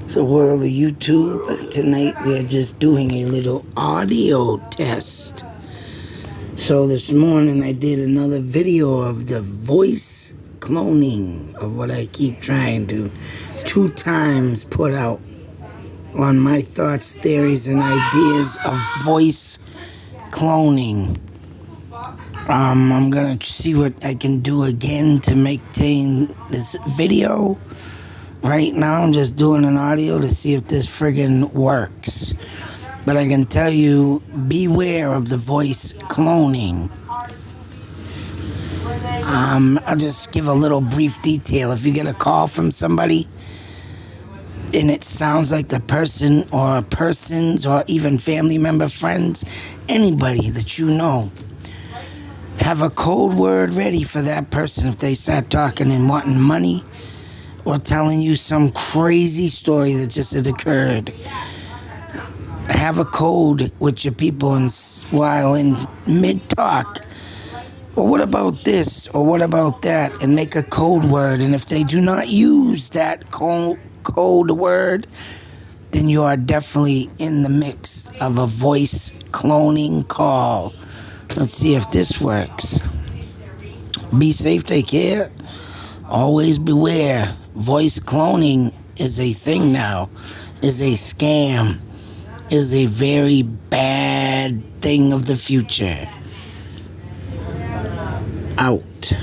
So, world of YouTube, tonight we are just doing a little audio test. So this morning I did another video of the voice cloning of what I keep trying to 2 times put out on my thoughts, theories, and ideas of voice cloning. I'm gonna see what I can do again to maintain this video. Right now I'm just doing an audio to see if this friggin' works. But I can tell you, beware of the voice cloning. I'll just give a little brief detail. If you get a call from somebody and it sounds like the person or persons or even family member, friends, anybody that you know, have a code word ready for that person if they start talking and wanting money or telling you some crazy story that just had occurred. Have a code with your people while in mid-talk. Or what about this? Or what about that? And make a code word. And if they do not use that code word, then you are definitely in the mix of a voice cloning call. Let's see if this works. Be safe, take care. Always beware. Voice cloning is a thing now. Is a scam. Is a very bad thing of the future. Out.